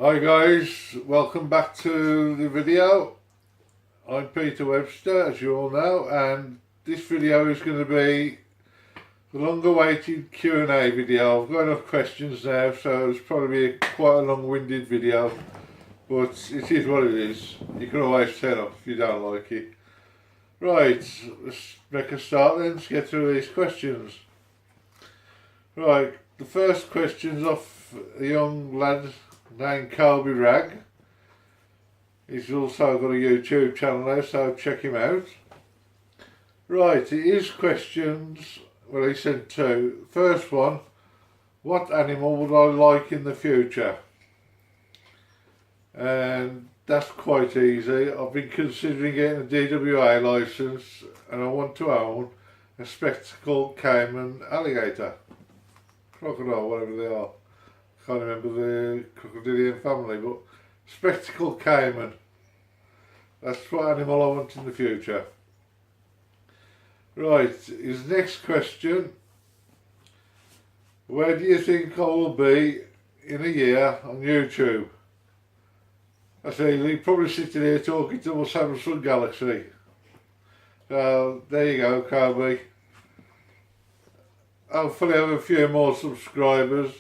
Hi guys, welcome back to the video. I'm Peter Webster, as you all know, and this video is going to be the long-awaited Q&A video. I've got enough questions now, so it's probably quite a long-winded video, but it is what it is. You can always turn up if you don't like it. Right, let's make a start then. Let's get through these questions. Right, the first question's off a young lad named wragg. He's also got a YouTube channel now, so check him out. Right, his questions, well, he sent two. First one, what animal would I like in the future? And that's quite easy. I've been considering getting a DWA licence and I want to own a spectacled caiman alligator. Crocodile, whatever they are. Can't remember the crocodilian family, but spectacled caiman. That's what animal I want in the future. Right, his next question. Where do you think I will be in a year on YouTube? I say, he's probably sitting here talking to my Samsung Galaxy. So, there you go, Kobe. Hopefully I have a few more subscribers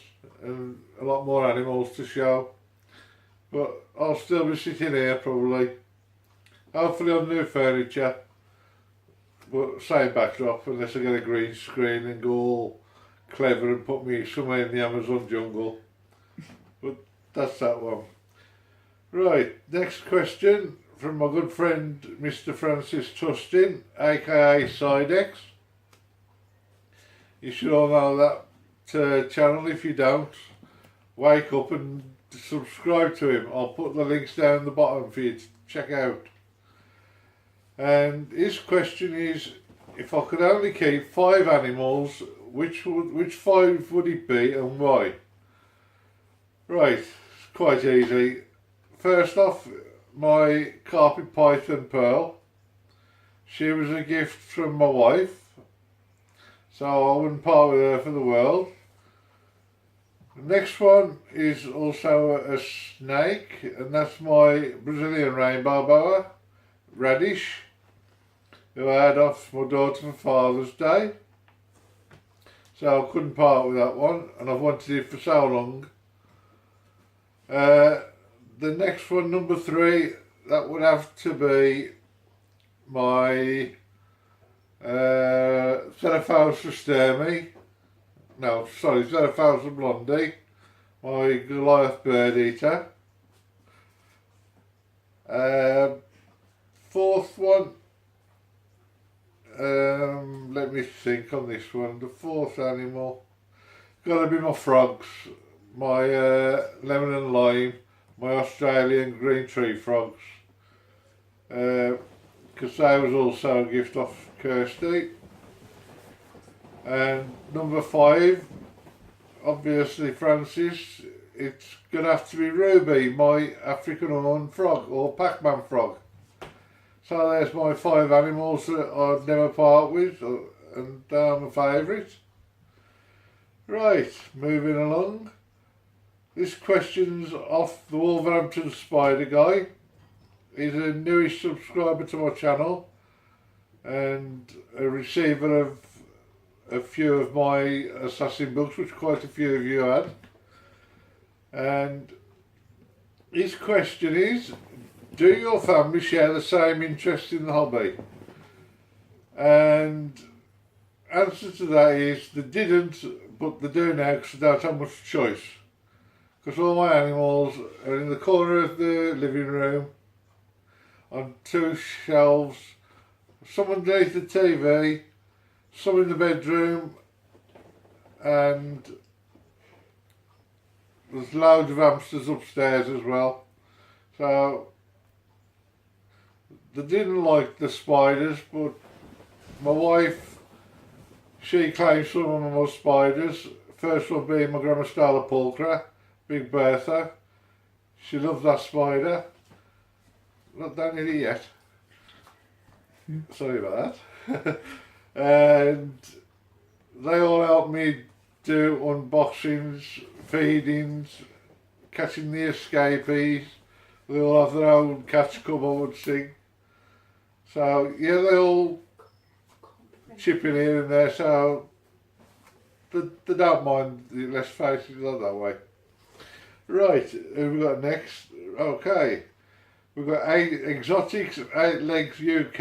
and a lot more animals to show, but I'll still be sitting here probably, hopefully on new furniture, but same backdrop, unless I get a green screen and go all clever and put me somewhere in the Amazon jungle. But that's that one. Right, next question from my good friend Mr. Francis Tustin, aka Sidex. You should all know that channel. If you don't, wake up and subscribe to him. I'll put the links down the bottom for you to check out. And his question is, if I could only keep 5 animals, which 5 would it be and why? Right, it's quite easy. First off, my carpet python Pearl. She was a gift from my wife, so I wouldn't part with her for the world. The next one is also a snake, and that's my Brazilian rainbow boa, Radish, who I had off my daughter for Father's Day. So I couldn't part with that one, and I've wanted it for so long. The next one, number 3, that would have to be my Xenophilus sturmi. No, sorry, Xenophilus blondie, my Goliath bird eater. Fourth one, let me think on this one. The fourth animal, got to be my frogs, my lemon and lime, my Australian green tree frogs, because they was also a gift off Kirsty. And number 5, obviously Francis, it's going to have to be Ruby, my African horned frog, or Pac-Man frog. So there's my 5 animals that I'd never part with, and they're my favourite. Right, moving along. This question's off the Wolverhampton Spider guy. He's a newish subscriber to my channel and a receiver of a few of my assassin books, which quite a few of you had. And his question is, do your family share the same interest in the hobby? And answer to that is, they didn't, but they do now because they don't have much choice. Because all my animals are in the corner of the living room, on 2 shelves, some underneath the TV, some in the bedroom, and there's loads of hamsters upstairs as well. So they didn't like the spiders, but my wife, she claims some of my spiders. First one being my Grammostola pulchra, Big Bertha. She loves that spider. Not done it yet. Sorry about that. And they all help me do unboxings, feedings, catching the escapees. They all have their own catch come I would sing. So yeah, they all chip in here and there, so they don't mind, let's face it, not that way. Right, who we got next? Okay, we've got 8 Exotics, 8 Legs UK,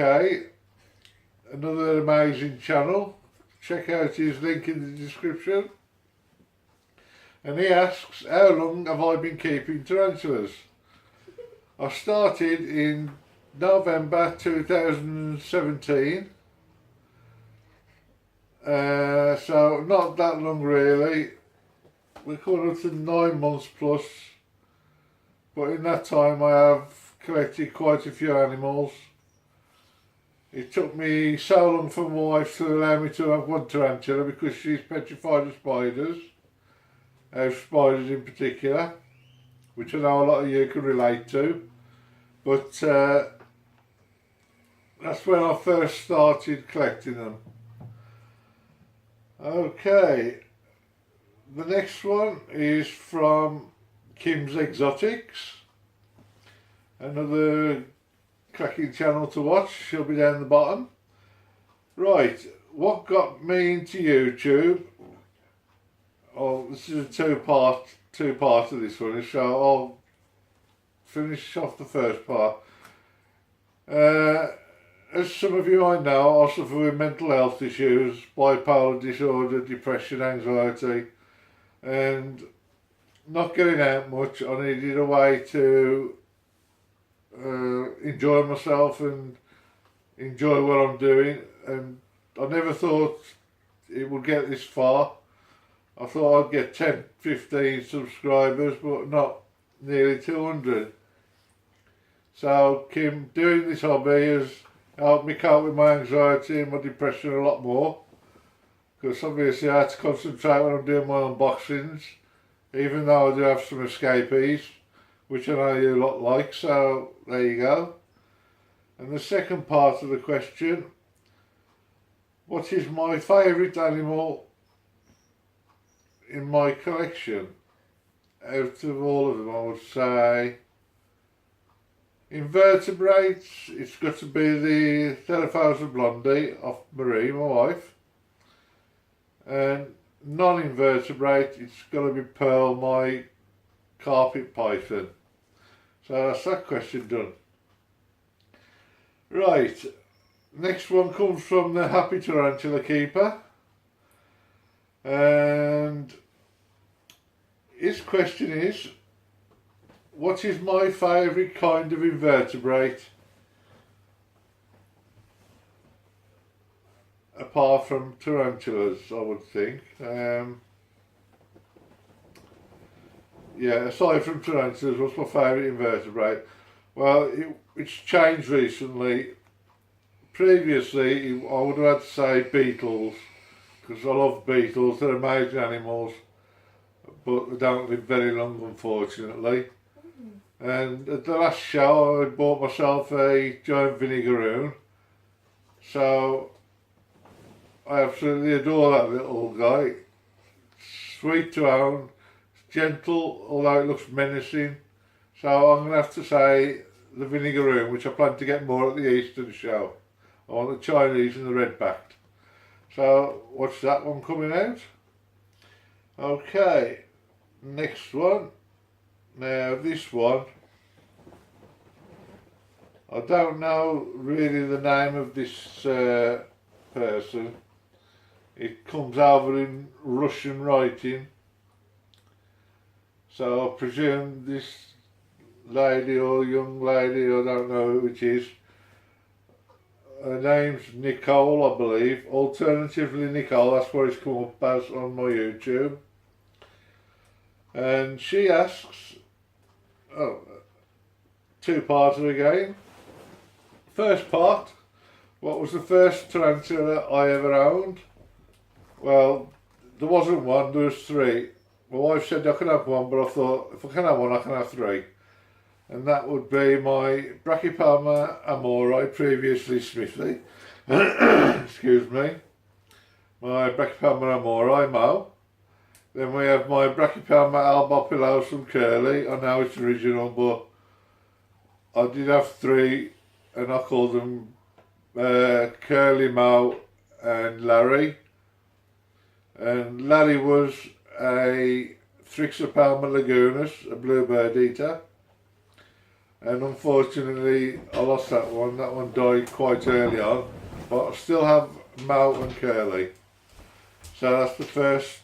another amazing channel. Check out his link in the description. And he asks, how long have I been keeping tarantulas? I started in November 2017. So not that long really. We're coming up to 9 months plus. But in that time I have collected quite a few animals. It took me so long for my wife to allow me to have one tarantula because she's petrified of spiders. Spiders in particular, which I know a lot of you can relate to. But that's when I first started collecting them. Okay, the next one is from Kim's Exotics, another cracking channel to watch. She'll be down the bottom. Right, what got me into YouTube? Oh, this is a two-part of this one, so I'll finish off the first part. As some of you might know, I suffer with mental health issues, bipolar disorder, depression, anxiety, and not getting out much. I needed a way to enjoy myself and enjoy what I'm doing, and I never thought it would get this far. I thought I'd get 10, 15 subscribers, but not nearly 200. So Kim, doing this hobby has helped me cope with my anxiety and my depression a lot more, because obviously I had to concentrate when I'm doing my unboxings, even though I do have some escapees, which I know you lot like, so there you go. And the second part of the question, what is my favourite animal in my collection? Out of all of them, I would say invertebrates, it's got to be the Theraphosa blondie of Marie, my wife, and non-invertebrate, it's got to be Pearl, my carpet python. So that's that question done. Right, next one comes from the Happy Tarantula Keeper, and his question is, what is my favourite kind of invertebrate apart from tarantulas, I would think. Yeah, aside from tarantulas, what's my favourite invertebrate? Well, it's changed recently. Previously, I would have had to say beetles, because I love beetles. They're amazing animals, but they don't live very long, unfortunately. And at the last show, I bought myself a giant vinegaroon. So I absolutely adore that little guy. Sweet to own, gentle, although it looks menacing. So I'm going to have to say the vinegaroon, which I plan to get more at the Eastern show. I want the Chinese and the red-backed. So watch that one coming out. Okay, next one. Now this one, I don't know really the name of this person. It comes over in Russian writing, so I presume this lady or young lady, I don't know who it is, her name's Nicole, I believe, alternatively Nicole, that's what it's come up as on my YouTube. And she asks, two-parter again. First part, what was the first tarantula I ever owned? Well, there wasn't one, there was three. My wife said I could have one, but I thought if I can have one, I can have three. And that would be my Brachypelma amori, previously Smithy. Excuse me. My Brachypelma amori, Mo. Then we have my Brachypelma albopilosum curly. I know it's original, but I did have 3, and I called them Curly, Mo and Larry. And Larry was a Thrixopelma lagunas, a bluebird eater. And unfortunately I lost that one. That one died quite early on. But I still have Mo and Curly. So that's the first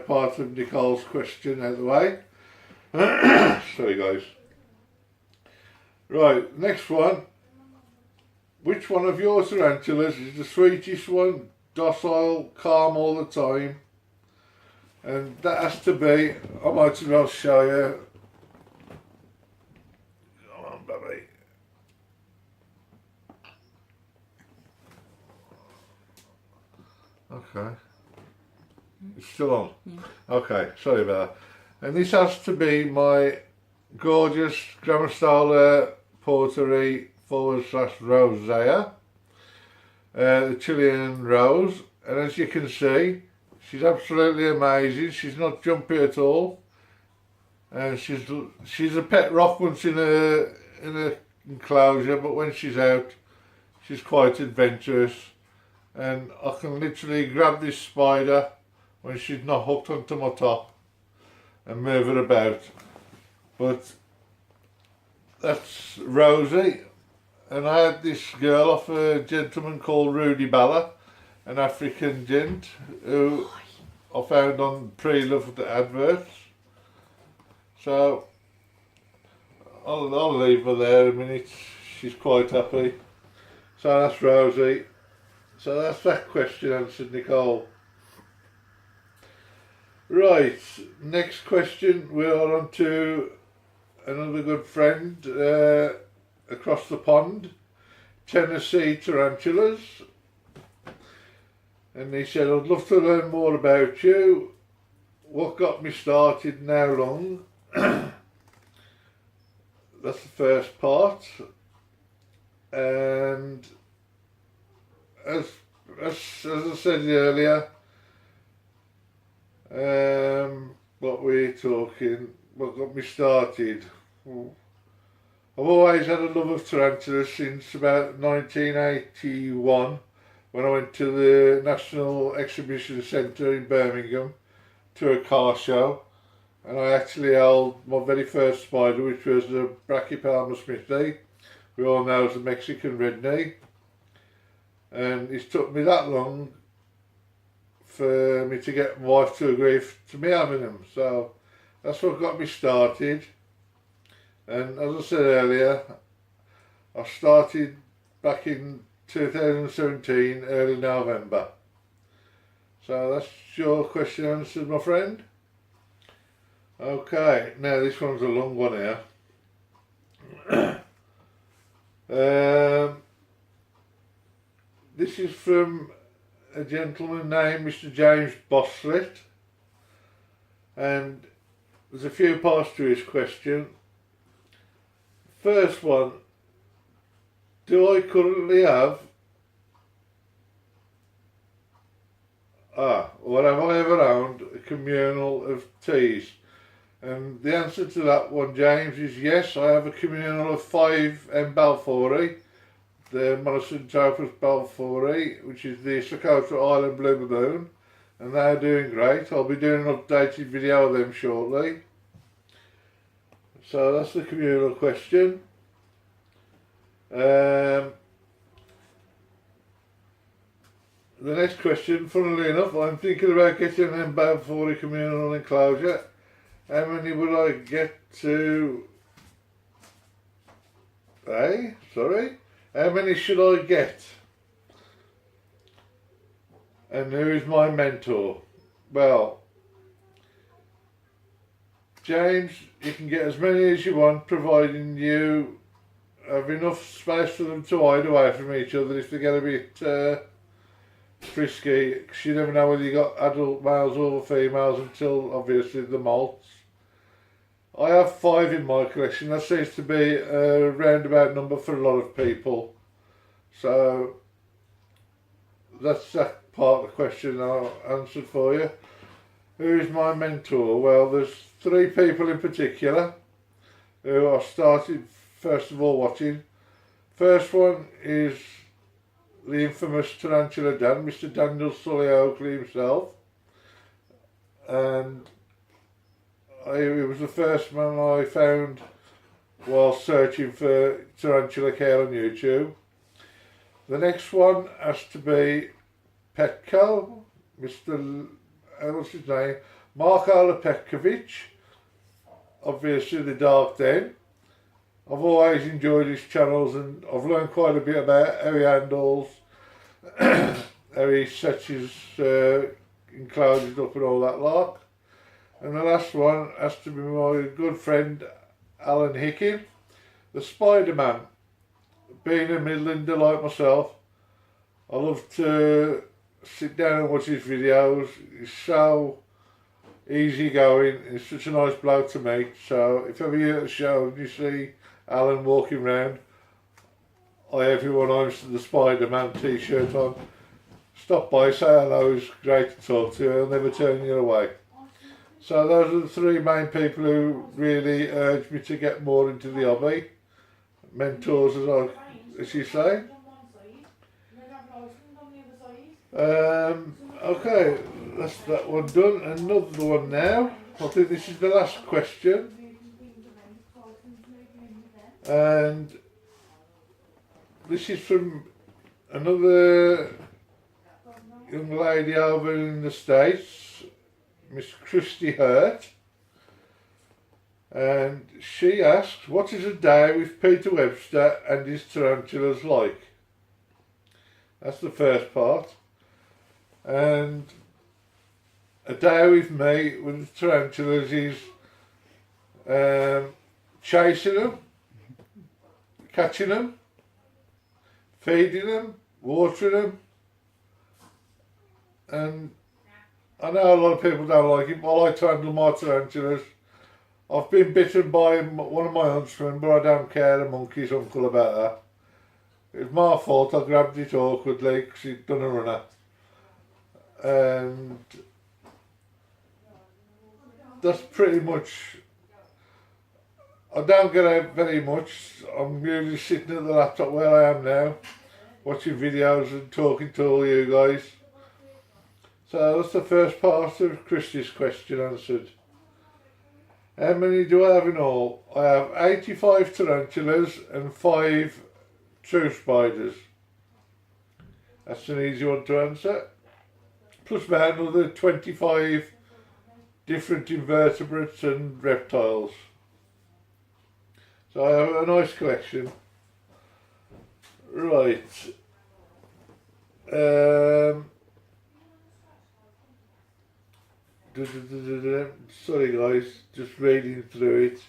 part of Nicole's question out of the way. Sorry guys. Right, next one. Which one of your tarantulas is the sweetest one? Docile, calm all the time? And that has to be, I might as well show you. Come on, baby. Okay. It's still on? Yeah. Okay, sorry about that. And this has to be my gorgeous Grammostola porteri / rosea, the Chilean rose. And as you can see, she's absolutely amazing. She's not jumpy at all. And she's a pet rock once in a enclosure, but when she's out, she's quite adventurous. And I can literally grab this spider when she's not hooked onto my top and move her about. But that's Rosie. And I had this girl off a gentleman called Rudy Balla, an African gent who I found on pre-loved adverts. So I'll leave her there a minute. She's quite happy. So that's Rosie. So that's that question answered, Nicole. Right, next question. We are on to another good friend across the pond, Tennessee tarantulas. And he said, I'd love to learn more about you. What got me started and how long? That's the first part. And as I said earlier, what we're talking, what got me started. I've always had a love of tarantulas since about 1981 when I went to the National Exhibition Centre in Birmingham to a car show, and I actually held my very first spider, which was the Brachypelma smithi, we all know as the Mexican red knee. And it took me that long for me to get my wife to agree to me having them. So that's what got me started. And as I said earlier, I started back in 2017, early November. So that's your question answered, my friend. Okay, now this one's a long one here. This is from a gentleman named Mr. James Bosslett, and there's a few parts to his question. First one, do I currently have or have I ever owned a communal of teas? And the answer to that one, James, is yes. I have a communal of 5 M. balfouri, the Monosyntopus balfouri, which is the Socotra Island blue baboon, and they're doing great. I'll be doing an updated video of them shortly. So that's the communal question. The next question, funnily enough, I'm thinking about getting an M. balfouri communal enclosure. How many would I get to... How many should I get? And who is my mentor? Well, James, you can get as many as you want, providing you have enough space for them to hide away from each other if they get a bit frisky, because you never know whether you got adult males or females until obviously the molts. I have 5 in my collection. That seems to be a roundabout number for a lot of people. So that's that part of the question I answered for you. Who is my mentor? Well, there's three people in particular who I started first of all watching. First one is the infamous Tarantula Dan, Mr. Daniel Sully Oakley himself, and he was the first man I found while searching for tarantula care on YouTube. The next one has to be Petco, Mr. What's his name? Marko Lepetkovic, obviously the Dark Den. I've always enjoyed his channels and I've learned quite a bit about how he handles, how he sets his enclosures up and all that lot. And the last one has to be my good friend Alan Hickin, the Spider-Man. Being a Midlander like myself, I love to sit down and watch his videos. He's so easygoing, he's such a nice bloke to meet. So if ever you're at a show and you see Alan walking around, everyone owns the Spider-Man t-shirt on, stop by, say hello, it's great to talk to you, I'll never turn you away. So those are the three main people who really urged me to get more into the hobby. Mentors, as you say. Okay, that's that one done. Another one now. I think this is the last question. And this is from another young lady over in the States, Miss Christy Hurt, and she asks, what is a day with Peter Webster and his tarantulas like? That's the first part. And a day with me with the tarantulas is chasing them, catching them, feeding them, watering them, and I know a lot of people don't like it, but I like to handle my tarantulas. I've been bitten by one of my huntsmen, but I don't care a monkey's uncle about that. It's my fault, I grabbed it awkwardly because he'd done a runner. And that's pretty much, I don't get out very much. I'm usually sitting at the laptop where I am now, watching videos and talking to all you guys. So that's the first part of Christy's question answered. How many do I have in all? I have 85 tarantulas and 5 true spiders. That's an easy one to answer. Plus about another 25 different invertebrates and reptiles. So I have a nice collection. Right. Sorry guys, just reading through it.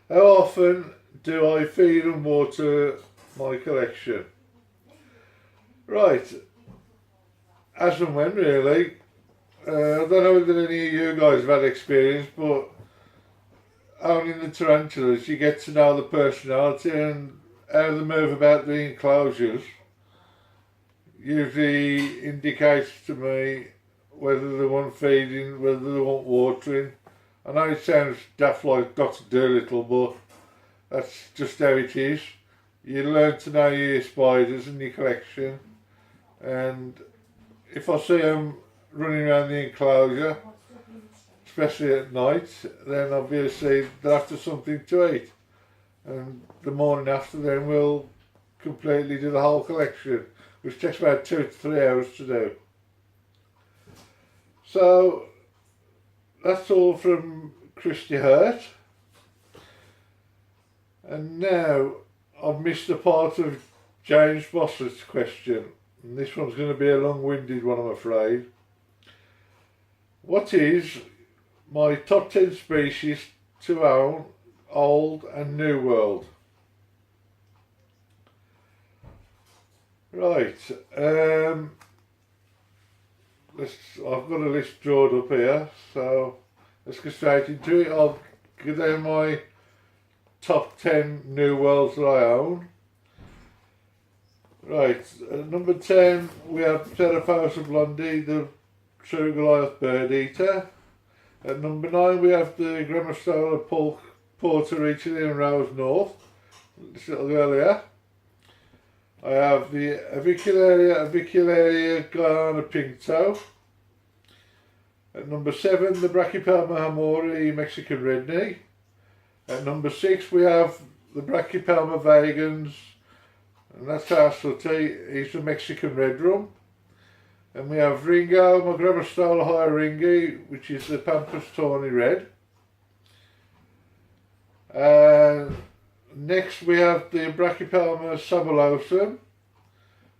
How often do I feed and water my collection? Right, as and when really. I don't know whether any of you guys have had experience, but owning the tarantulas you get to know the personality and how they move about the enclosures. Usually indicates to me whether they want feeding, whether they want watering. I know it sounds daft like Dr. Dolittle, but that's just how it is. You learn to know your spiders and your collection, and if I see them running around the enclosure, especially at night, then obviously they're after something to eat, and the morning after then we'll completely do the whole collection, which takes about 2 to 3 hours to do. So that's all from Christy Hurt. And now I've missed a part of James Bossett's question, and this one's going to be a long-winded one, I'm afraid. What is my top 10 species to own, old and new world? Right, I've got a list drawn up here, so let's get straight into it. I'll give them my top 10 new worlds that I own. Right, at number 10 we have Pterophosa blondi, the True Goliath Bird Eater. At number 9 we have the Grammostola Porter reaching in Rose North, this little girl here. I have the Avicularia Guyana Pinktoe. At number 7 the Brachypelma hamori Mexican Redknee. At number 6 we have the Brachypelma vagans, and that's our sooty, he's the Mexican Red Rum. And we have Ringo, my Grammostola hyaringi, which is the Pampas Tawny Red. Next we have the Brachypelma sabulosum,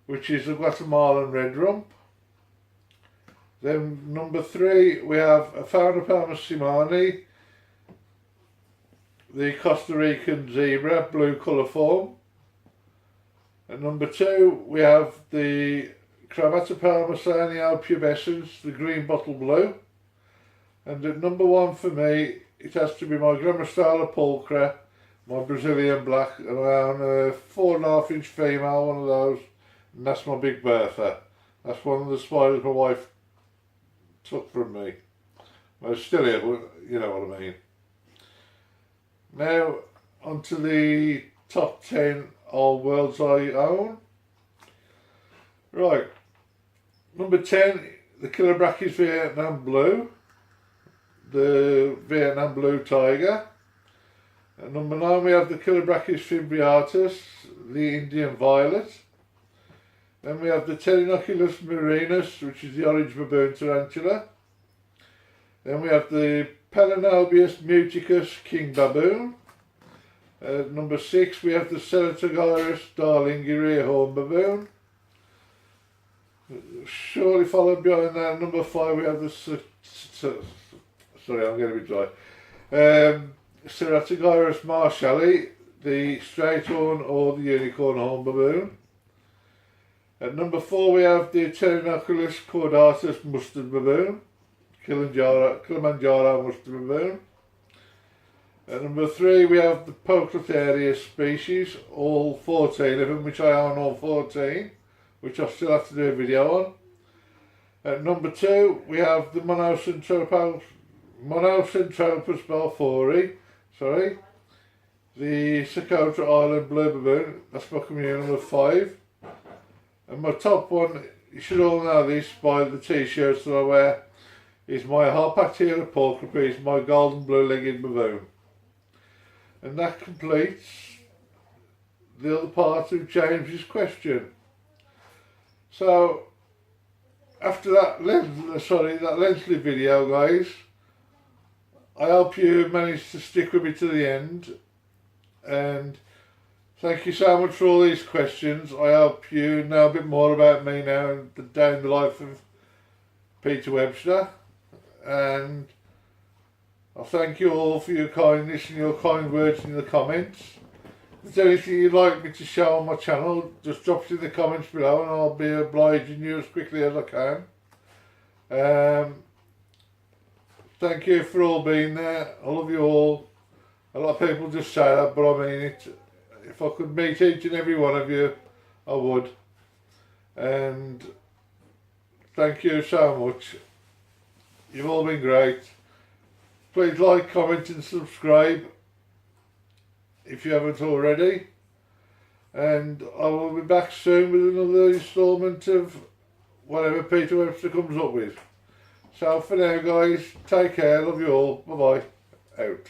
which is the Guatemalan Red Rump. Then number 3 we have a Faunopelma simani, the Costa Rican zebra, blue colour form. At number 2 we have the Chromatopelma sanio pubescens, the green bottle blue. And at number 1 for me, it has to be my Grammostola pulchra, my Brazilian black, and I own a 4.5 inch female, one of those, and that's my Big Bertha. That's one of the spiders my wife took from me. Well, it's still here, but you know what I mean. Now, onto the top 10 old worlds I own. Right, number 10, the Killibrachys Vietnam Blue, the Vietnam Blue Tiger. At number 9 we have the Killibrachys fimbriatus, the Indian Violet. Then we have the Pterinoculus marinus, which is the orange baboon tarantula. Then we have the Pelanobius muticus king baboon. At number 6 we have the Ceratogyrus darlingeri horn baboon. Shortly followed behind that, number 5 we have the sorry, I'm getting a bit dry. Ceratogyrus marshalli, the straight horn or the unicorn horn baboon. At number 4 we have the Pterinoculus caudatus mustard baboon, Kilimanjaro mustard baboon. At number 3 we have the Poeclotherius species, all 14 of them, which I own all 14, which I still have to do a video on. At number 2 we have the Monocentropus balfouri, the Socotra Island blue baboon, that's my communal number 5. And my top one, you should all know this by the t-shirts that I wear, is my Harpactira pulchripes, my golden blue-legged baboon. And that completes the other part of James's question. So, after that lengthy video, guys, I hope you managed to stick with me to the end, and thank you so much for all these questions. I hope you know a bit more about me now and the day in the life of Peter Webster, and I thank you all for your kindness and your kind words in the comments. If there's anything you'd like me to show on my channel, just drop it in the comments below and I'll be obliging you as quickly as I can. Thank you for all being there. I love you all. A lot of people just say that, but I mean it. If I could meet each and every one of you, I would. And thank you so much. You've all been great. Please like, comment and subscribe if you haven't already. And I will be back soon with another instalment of whatever Peter Webster comes up with. So for now, guys, take care. Love you all. Bye bye. Out.